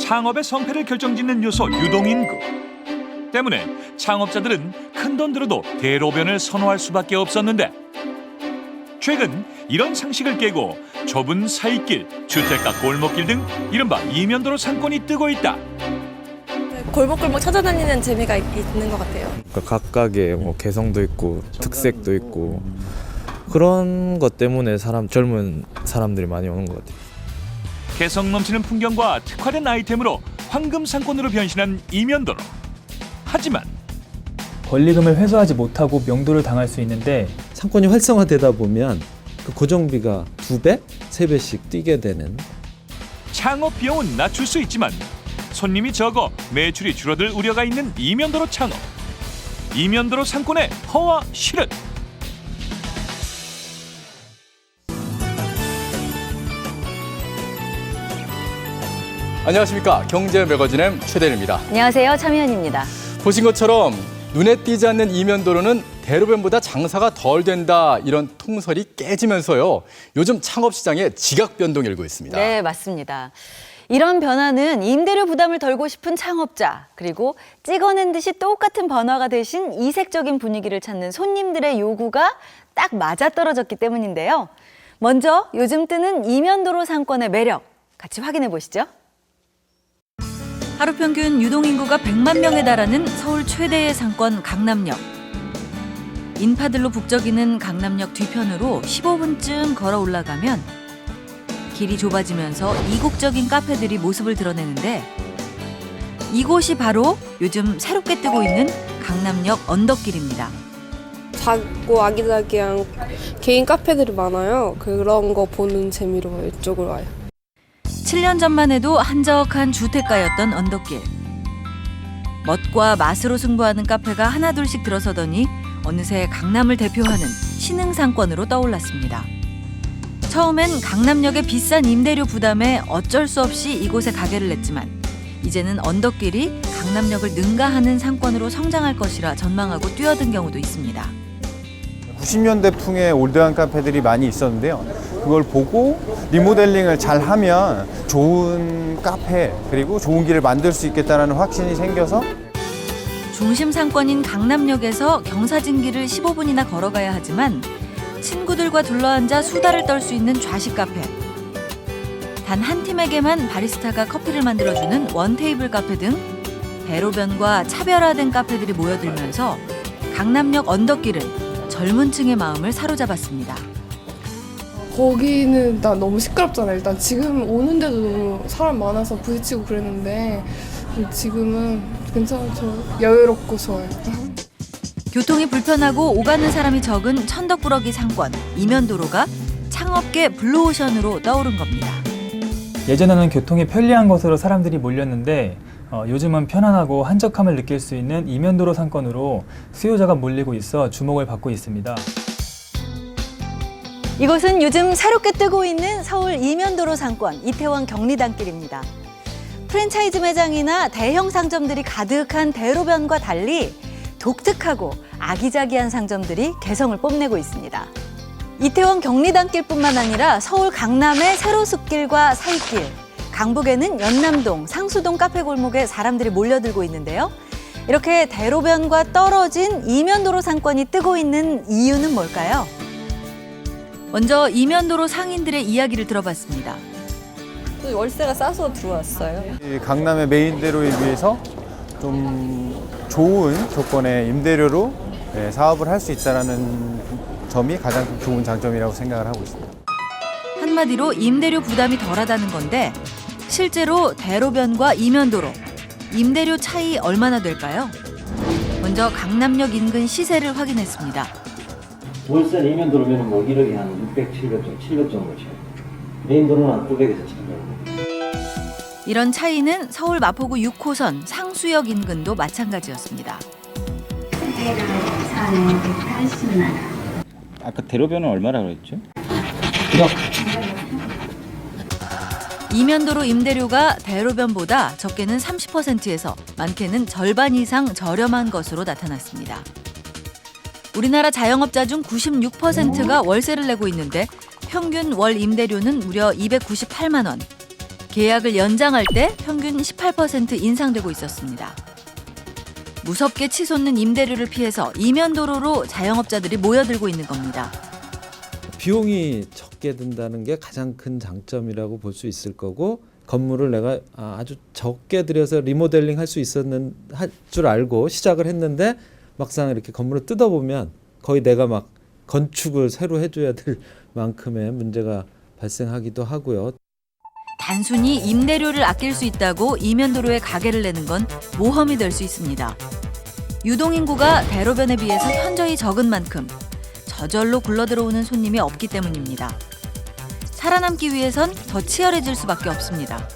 창업의 성패를 결정짓는 요소 유동인구 때문에 창업자들은 큰돈 들어도 대로변을 선호할 수밖에 없었는데 최근 이런 상식을 깨고 좁은 사이길, 주택가 골목길 등 이른바 이면도로 상권이 뜨고 있다. 골목골목 찾아다니는 재미가 있는 것 같아요. 그러니까 각각의 뭐 개성도 있고 특색도 있고 그런 것 때문에 젊은 사람들이 많이 오는 것 같아요. 개성 넘치는 풍경과 특화된 아이템으로 황금 상권으로 변신한 이면도로. 하지만 권리금을 회수하지 못하고 명도를 당할 수 있는데 상권이 활성화되다 보면 그 고정비가 2배, 3배씩 뛰게 되는. 창업 비용은 낮출 수 있지만 손님이 적어 매출이 줄어들 우려가 있는 이면도로 창업. 이면도로 상권의 허와 실은. 안녕하십니까. 경제 매거진의 최대일입니다. 안녕하세요. 차미연입니다. 보신 것처럼 눈에 띄지 않는 이면도로는 대로변보다 장사가 덜 된다, 이런 통설이 깨지면서요. 요즘 창업 시장에 지각 변동이 일고 있습니다. 네, 맞습니다. 이런 변화는 임대료 부담을 덜고 싶은 창업자, 그리고 찍어낸 듯이 똑같은 번화가 대신 이색적인 분위기를 찾는 손님들의 요구가 딱 맞아떨어졌기 때문인데요. 먼저 요즘 뜨는 이면도로 상권의 매력 같이 확인해 보시죠. 하루 평균 유동인구가 100만 명에 달하는 서울 최대의 상권 강남역. 인파들로 북적이는 강남역 뒤편으로 15분쯤 걸어 올라가면 길이 좁아지면서 이국적인 카페들이 모습을 드러내는데 이곳이 바로 요즘 새롭게 뜨고 있는 강남역 언덕길입니다. 작고 아기자기한 개인 카페들이 많아요. 그런 거 보는 재미로 이쪽으로 와요. 7년 전만 해도 한적한 주택가였던 언덕길. 멋과 맛으로 승부하는 카페가 하나둘씩 들어서더니 어느새 강남을 대표하는 신흥상권으로 떠올랐습니다. 처음엔 강남역의 비싼 임대료 부담에 어쩔 수 없이 이곳에 가게를 냈지만 이제는 언덕길이 강남역을 능가하는 상권으로 성장할 것이라 전망하고 뛰어든 경우도 있습니다. 90년대풍의 올드한 카페들이 많이 있었는데요. 그걸 보고 리모델링을 잘 하면 좋은 카페 그리고 좋은 길을 만들 수 있겠다는 확신이 생겨서 중심 상권인 강남역에서 경사진길을 15분이나 걸어가야 하지만 친구들과 둘러앉아 수다를 떨 수 있는 좌식 카페. 단 한 팀에게만 바리스타가 커피를 만들어주는 원테이블 카페 등 대로변과 차별화된 카페들이 모여들면서 강남역 언덕길은 젊은 층의 마음을 사로잡았습니다. 거기는 일단 너무 시끄럽잖아요. 일단 지금 오는데도 너무 사람 많아서 부딪히고 그랬는데 지금은 괜찮죠. 여유롭고 좋아요. 교통이 불편하고 오가는 사람이 적은 천덕꾸러기 상권 이면도로가 창업계 블루오션으로 떠오른 겁니다. 예전에는 교통이 편리한 곳으로 사람들이 몰렸는데 요즘은 편안하고 한적함을 느낄 수 있는 이면도로 상권으로 수요자가 몰리고 있어 주목을 받고 있습니다. 이곳은 요즘 새롭게 뜨고 있는 서울 이면도로 상권 이태원 경리단길입니다. 프랜차이즈 매장이나 대형 상점들이 가득한 대로변과 달리 독특하고 아기자기한 상점들이 개성을 뽐내고 있습니다. 이태원 경리단길뿐만 아니라 서울 강남의 세로숲길과 사이길, 강북에는 연남동, 상수동 카페 골목에 사람들이 몰려들고 있는데요. 이렇게 대로변과 떨어진 이면도로 상권이 뜨고 있는 이유는 뭘까요? 먼저 이면도로 상인들의 이야기를 들어봤습니다. 월세가 싸서 들어왔어요. 이 강남의 메인대로에 비해서 좀 좋은 조건의 임대료로 사업을 할 수 있다는 점이 가장 좋은 장점이라고 생각을 하고 있습니다. 한마디로 임대료 부담이 덜하다는 건데 실제로 대로변과 이면도로 임대료 차이 얼마나 될까요? 먼저 강남역 인근 시세를 확인했습니다. 월세는 이면도로면 뭐 1억이 한 600, 700 정도죠. 메인도로는 한 900에서 1000. 이런 차이는 서울 마포구 6호선 상수역 인근도 마찬가지였습니다. 아까 대로변은 얼마라고 했죠? 이면도로 임대료가 대로변보다 적게는 30%에서 많게는 절반 이상 저렴한 것으로 나타났습니다. 우리나라 자영업자 중 96%가 월세를 내고 있는데 평균 월 임대료는 무려 298만 원. 계약을 연장할 때 평균 18% 인상되고 있었습니다. 무섭게 치솟는 임대료를 피해서 이면도로로 자영업자들이 모여들고 있는 겁니다. 비용이 적게 든다는 게 가장 큰 장점이라고 볼 수 있을 거고, 건물을 내가 아주 적게 들여서 리모델링 할 수 있었는 할 줄 알고 시작을 했는데 막상 이렇게 건물을 뜯어보면 거의 내가 막 건축을 새로 해줘야 될 만큼의 문제가 발생하기도 하고요. 단순히 임대료를 아낄 수 있다고 이면도로에 가게를 내는 건 모험이 될 수 있습니다. 유동인구가 대로변에 비해서 현저히 적은 만큼 저절로 굴러들어오는 손님이 없기 때문입니다. 살아남기 위해선 더 치열해질 수밖에 없습니다.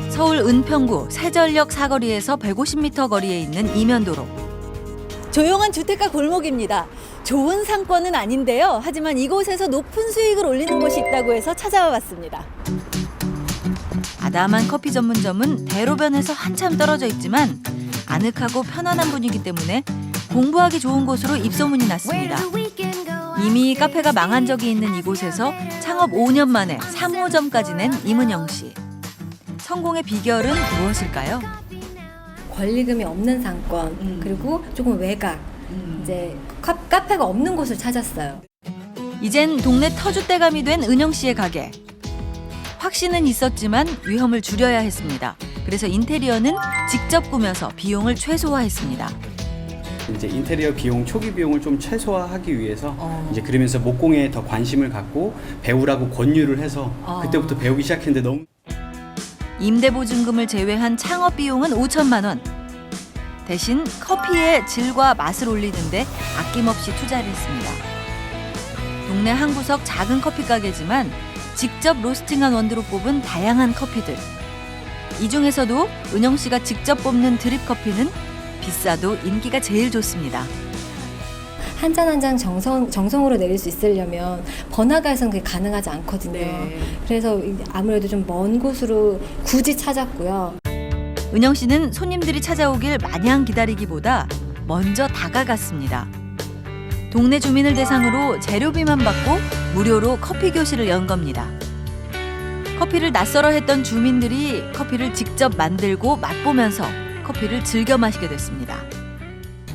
서울 은평구 세전역 사거리에서 150m 거리에 있는 이면도로. 조용한 주택가 골목입니다. 좋은 상권은 아닌데요. 하지만 이곳에서 높은 수익을 올리는 곳이 있다고 해서 찾아와 봤습니다. 아담한 커피 전문점은 대로변에서 한참 떨어져 있지만 아늑하고 편안한 분위기 때문에 공부하기 좋은 곳으로 입소문이 났습니다. 이미 카페가 망한 적이 있는 이곳에서 창업 5년 만에 3호점까지 낸 임은영 씨. 성공의 비결은 무엇일까요? 권리금이 없는 상권, 그리고 조금 외곽, 이제 카페가 없는 곳을 찾았어요. 이젠 동네 터줏대감이 된 은영 씨의 가게. 확신은 있었지만 위험을 줄여야 했습니다. 그래서 인테리어는 직접 꾸며서 비용을 최소화했습니다. 이제 인테리어 비용, 초기 비용을 좀 최소화하기 위해서 이제 그러면서 목공에 더 관심을 갖고 배우라고 권유를 해서 그때부터 배우기 시작했는데 너무 임대보증금을 제외한 창업 비용은 5천만 원. 대신 커피의 질과 맛을 올리는데 아낌없이 투자를 했습니다. 동네 한 구석 작은 커피 가게지만 직접 로스팅한 원두로 뽑은 다양한 커피들. 이 중에서도 은영 씨가 직접 뽑는 드립 커피는 비싸도 인기가 제일 좋습니다. 한 잔 한 잔 정성으로 내릴 수 있으려면 번화가에서는 그게 가능하지 않거든요. 그래서 아무래도 좀 먼 곳으로 굳이 찾았고요. 은영 씨는 손님들이 찾아오길 마냥 기다리기보다 먼저 다가갔습니다. 동네 주민을 대상으로 재료비만 받고 무료로 커피 교실을 연 겁니다. 커피를 낯설어 했던 주민들이 커피를 직접 만들고 맛보면서 커피를 즐겨 마시게 됐습니다.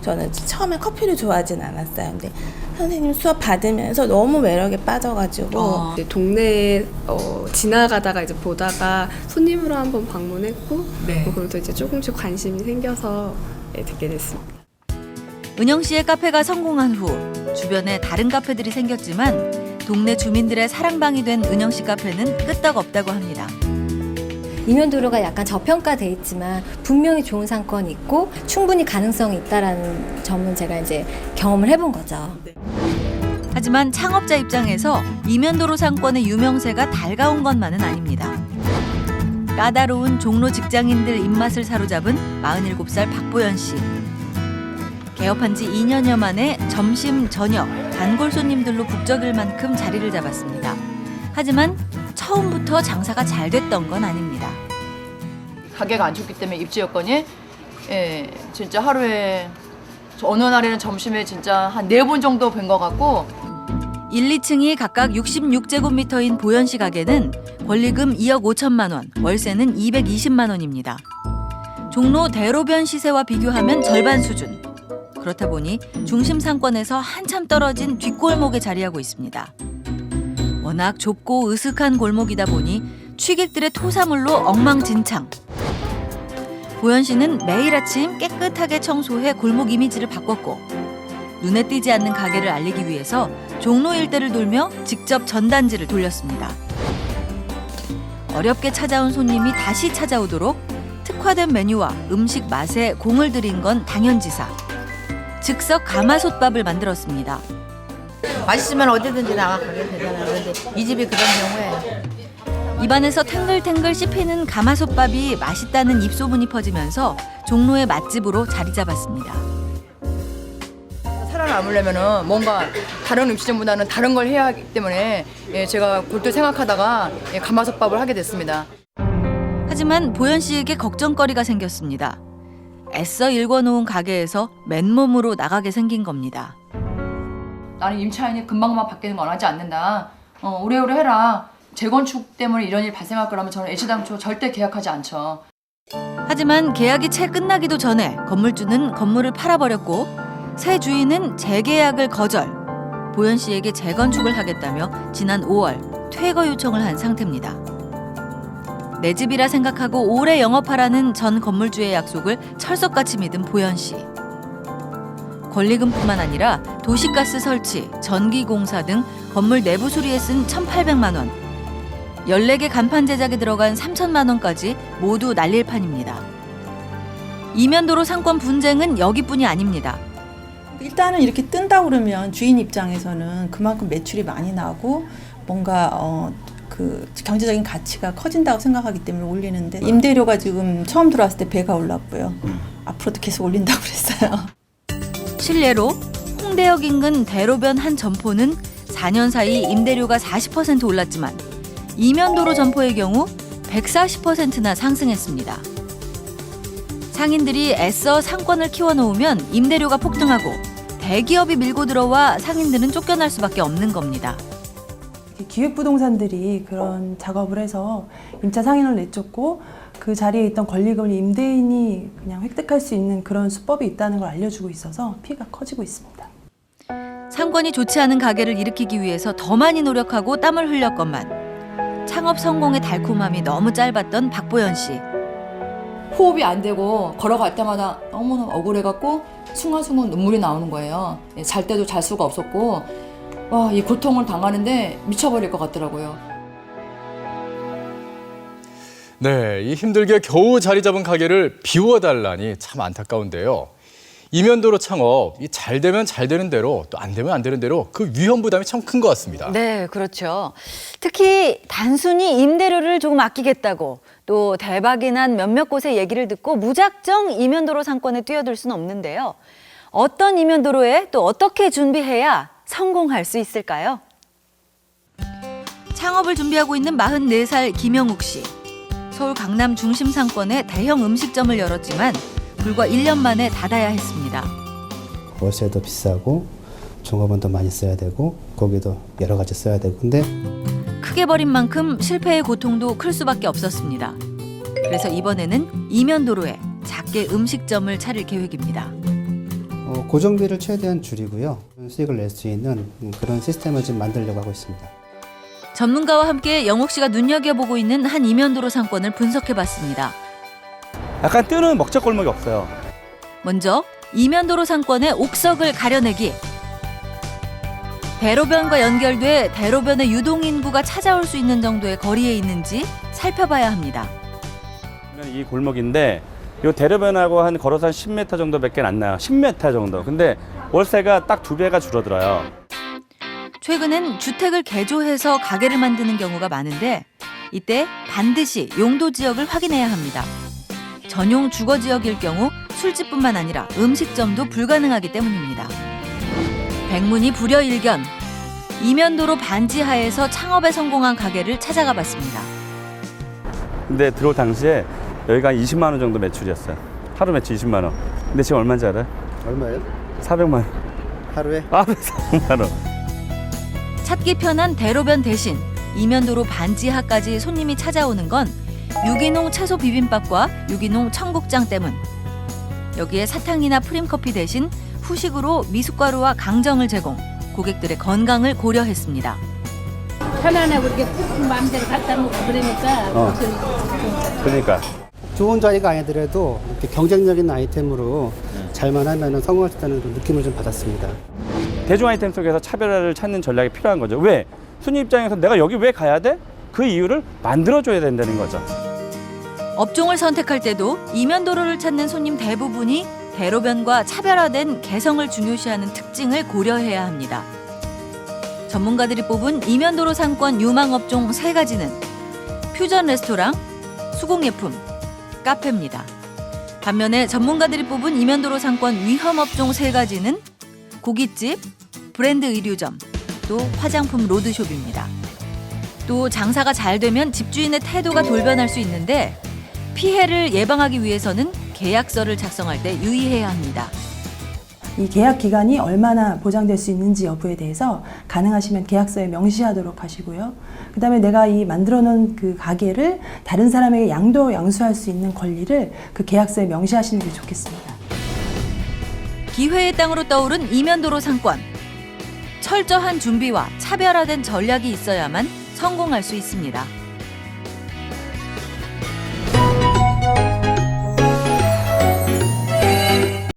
저는 처음에 커피를 좋아하진 않았어요. 근데 선생님 수업 받으면서 너무 매력에 빠져가지고 동네에 지나가다가 이제 보다가 손님으로 한번 방문했고 그러면서 이제 조금씩 관심이 생겨서 듣게 됐습니다. 은영 씨의 카페가 성공한 후 주변에 다른 카페들이 생겼지만 동네 주민들의 사랑방이 된 은영 씨 카페는 끄떡없다고 합니다. 이면도로가 약간 저평가돼 있지만 분명히 좋은 상권이 있고 충분히 가능성이 있다라는 점은 제가 이제 경험을 해본 거죠. 하지만 창업자 입장에서 이면도로 상권의 유명세가 달가운 것만은 아닙니다. 까다로운 종로 직장인들 입맛을 사로잡은 47살 박보연 씨. 개업한 지 2년여 만에 점심, 저녁, 단골 손님들로 북적일 만큼 자리를 잡았습니다. 하지만 처음부터 장사가 잘 됐던 건 아닙니다. 가게가 안 좋기 때문에 입주 여건이 진짜 하루에 어느 날에는 점심에 진짜 한 4번 정도 뵌 것 같고 1, 2층이 각각 66제곱미터인 보연 씨 가게는 권리금 2억 5천만 원, 월세는 220만 원입니다. 종로 대로변 시세와 비교하면 절반 수준. 그렇다 보니 중심 상권에서 한참 떨어진 뒷골목에 자리하고 있습니다. 워낙 좁고 으슥한 골목이다 보니 취객들의 토사물로 엉망진창. 보연 씨는 매일 아침 깨끗하게 청소해 골목 이미지를 바꿨고 눈에 띄지 않는 가게를 알리기 위해서 종로 일대를 돌며 직접 전단지를 돌렸습니다. 어렵게 찾아온 손님이 다시 찾아오도록 특화된 메뉴와 음식 맛에 공을 들인 건 당연지사. 즉석 가마솥밥을 만들었습니다. 맛있으면 어디든지 나가게 되잖아요. 그런데 이 집이 그런 경우에 입안에서 탱글탱글 씹히는 가마솥밥이 맛있다는 입소문이 퍼지면서 종로의 맛집으로 자리 잡았습니다. 살아남으려면은 뭔가 다른 음식점보다는 다른 걸 해야 하기 때문에 제가 골똘 생각하다가 가마솥밥을 하게 됐습니다. 하지만 보연 씨에게 걱정거리가 생겼습니다. 애써 일궈놓은 가게에서 맨몸으로 나가게 생긴 겁니다. 나는 임차인이 금방금방 바뀌는 건 원하지 않는다. 오래오래 해라. 재건축 때문에 이런 일이 발생할 거라면 저는 애시당초 절대 계약하지 않죠. 하지만 계약이 채 끝나기도 전에 건물주는 건물을 팔아버렸고 새 주인은 재계약을 거절. 보현 씨에게 재건축을 하겠다며 지난 5월 퇴거 요청을 한 상태입니다. 내 집이라 생각하고 오래 영업하라는 전 건물주의 약속을 철석같이 믿은 보현 씨. 권리금뿐만 아니라 도시가스 설치, 전기공사 등 건물 내부 수리에 쓴 1,800만 원, 14개 간판 제작에 들어간 3천만 원까지 모두 날릴 판입니다. 이면도로 상권 분쟁은 여기뿐이 아닙니다. 일단은 이렇게 뜬다 그러면 주인 입장에서는 그만큼 매출이 많이 나고 뭔가 그 경제적인 가치가 커진다고 생각하기 때문에 올리는데 임대료가 지금 처음 들어왔을 때 배가 올랐고요. 앞으로도 계속 올린다고 그랬어요. 실례로 홍대역 인근 대로변 한 점포는 4년 사이 임대료가 40% 올랐지만 이면도로 점포의 경우 140%나 상승했습니다. 상인들이 애써 상권을 키워놓으면 임대료가 폭등하고 대기업이 밀고 들어와 상인들은 쫓겨날 수밖에 없는 겁니다. 기획부동산들이 그런 작업을 해서 임차 상인을 내쫓고 그 자리에 있던 권리금을 임대인이 그냥 획득할 수 있는 그런 수법이 있다는 걸 알려주고 있어서 피해가 커지고 있습니다. 상권이 좋지 않은 가게를 일으키기 위해서 더 많이 노력하고 땀을 흘렸건만 창업 성공의 달콤함이 너무 짧았던 박보현 씨. 호흡이 안 되고 걸어갈 때마다 너무나 억울해갖고 순간순간 눈물이 나오는 거예요. 잘 때도 잘 수가 없었고 와, 이 고통을 당하는데 미쳐버릴 것 같더라고요. 네, 이 힘들게 겨우 자리 잡은 가게를 비워달라니 참 안타까운데요. 이면도로 창업, 잘 되면 잘 되는 대로 또 안 되면 안 되는 대로 그 위험 부담이 참 큰 것 같습니다. 네, 그렇죠. 특히 단순히 임대료를 조금 아끼겠다고 또 대박이 난 몇몇 곳의 얘기를 듣고 무작정 이면도로 상권에 뛰어들 수는 없는데요. 어떤 이면도로에 또 어떻게 준비해야 성공할 수 있을까요? 창업을 준비하고 있는 44살 김영욱 씨. 서울 강남 중심 상권에 대형 음식점을 열었지만 불과 1년 만에 닫아야 했습니다. 월세도 비싸고 종업원도 많이 써야 되고 거기도 여러 가지 써야 되고 근데 크게 버린 만큼 실패의 고통도 클 수밖에 없었습니다. 그래서 이번에는 이면도로에 작게 음식점을 차릴 계획입니다. 고정비를 최대한 줄이고요. 수익을 낼 수 있는 그런 시스템을 좀 만들려고 하고 있습니다. 전문가와 함께 영옥 씨가 눈여겨보고 있는 한 이면도로 상권을 분석해봤습니다. 약간 뜨는 먹자골목이 없어요. 먼저 이면도로 상권의 옥석을 가려내기. 대로변과 연결돼 대로변의 유동인구가 찾아올 수 있는 정도의 거리에 있는지 살펴봐야 합니다. 이 골목인데 이 대로변하고 한 걸어서 한 10m 정도밖에 안 나요. 10m 정도. 근데 월세가 딱 2배가 줄어들어요. 최근엔 주택을 개조해서 가게를 만드는 경우가 많은데 이때 반드시 용도 지역을 확인해야 합니다. 전용 주거 지역일 경우 술집뿐만 아니라 음식점도 불가능하기 때문입니다. 백문이 불여일견. 이면도로 반지하에서 창업에 성공한 가게를 찾아가 봤습니다. 근데 들어올 당시에 여기가 한 20만 원 정도 매출이었어요. 하루 매출 20만 원. 근데 지금 얼마인지 알아요? 얼마예요? 400만 원. 하루에? 하루에 400만 원. 찾기 편한 대로변 대신 이면도로 반지하까지 손님이 찾아오는 건 유기농 채소 비빔밥과 유기농 청국장 때문. 여기에 사탕이나 프림커피 대신 후식으로 미숫가루와 강정을 제공, 고객들의 건강을 고려했습니다. 편안하고 이렇게 마음대로 갖다 먹고 그러니까. 그러니까. 좋은 자리가 아니더라도 이렇게 경쟁적인 아이템으로 잘만 하면 성공할 수 있다는 느낌을 좀 받았습니다. 대중 아이템 속에서 차별화를 찾는 전략이 필요한 거죠. 왜? 손님 입장에서 내가 여기 왜 가야 돼? 그 이유를 만들어줘야 된다는 거죠. 업종을 선택할 때도 이면도로를 찾는 손님 대부분이 대로변과 차별화된 개성을 중요시하는 특징을 고려해야 합니다. 전문가들이 뽑은 이면도로 상권 유망업종 3가지는 퓨전 레스토랑, 수공예품, 카페입니다. 반면에 전문가들이 뽑은 이면도로 상권 위험업종 3가지는 고깃집, 브랜드 의류점, 또 화장품 로드숍입니다. 또 장사가 잘 되면 집주인의 태도가 돌변할 수 있는데 피해를 예방하기 위해서는 계약서를 작성할 때 유의해야 합니다. 이 계약 기간이 얼마나 보장될 수 있는지 여부에 대해서 가능하시면 계약서에 명시하도록 하시고요. 그다음에 내가 이 만들어 놓은 그 가게를 다른 사람에게 양수할 수 있는 권리를 그 계약서에 명시하시는 게 좋겠습니다. 기회의 땅으로 떠오른 이면도로 상권. 철저한 준비와 차별화된 전략이 있어야만 성공할 수 있습니다.